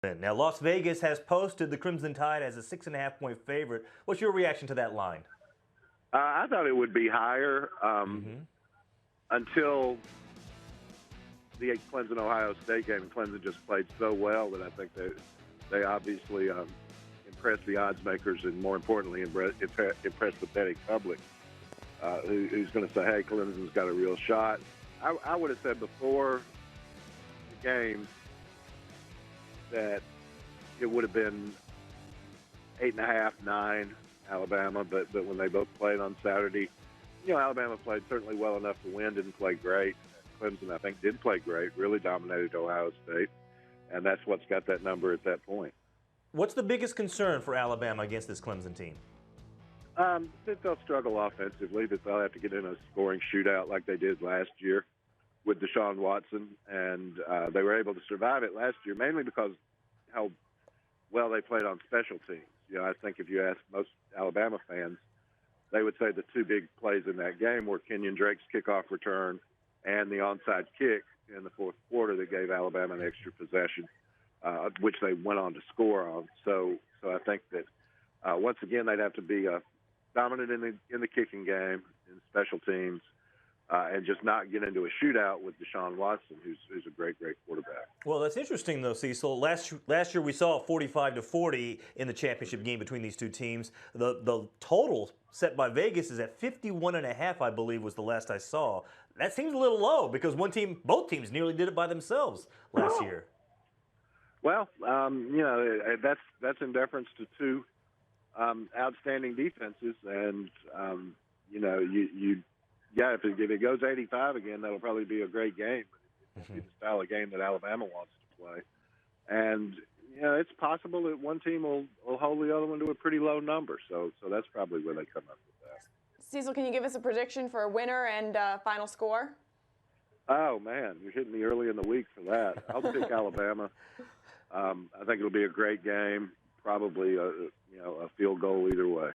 Now, Las Vegas has posted the Crimson Tide as a 6.5-point favorite. What's your reaction to that line? I thought it would be higher until the Clemson Ohio State game. Clemson just played so well that I think they obviously impressed the odds makers and, more importantly, impressed the betting public, who's going to say, hey, Clemson's got a real shot. I would have said before the game that it would have been 8.5, 9 Alabama, but when they both played on Saturday, Alabama played certainly well enough to win, didn't play great. Clemson, I think, did play great, really dominated Ohio State, and that's what's got that number at that point. What's the biggest concern for Alabama against this Clemson team? That they'll struggle offensively, that they'll have to get in a scoring shootout like they did last year with Deshaun Watson, and they were able to survive it last year, mainly because how well they played on special teams. I think if you ask most Alabama fans, they would say the two big plays in that game were Kenyon Drake's kickoff return and the onside kick in the fourth quarter that gave Alabama an extra possession, which they went on to score on. So I think that once again they'd have to be dominant in the kicking game, in special teams, and just not get into a shootout with Deshaun Watson, who's a great quarterback. Well, that's interesting, though, Cecil. Last year we saw 45-40 in the championship game between these two teams. The total set by Vegas is at 51.5, I believe, was the last I saw. That seems a little low because both teams nearly did it by themselves last year. Well, that's in deference to two outstanding defenses, and if it goes 85 again, that'll probably be a great game. It's the style of game that Alabama wants to play. And, it's possible that one team will hold the other one to a pretty low number. So that's probably where they come up with that. Cecil, can you give us a prediction for a winner and final score? Oh, man, you're hitting me early in the week for that. I'll pick Alabama. I think it'll be a great game, probably a field goal either way.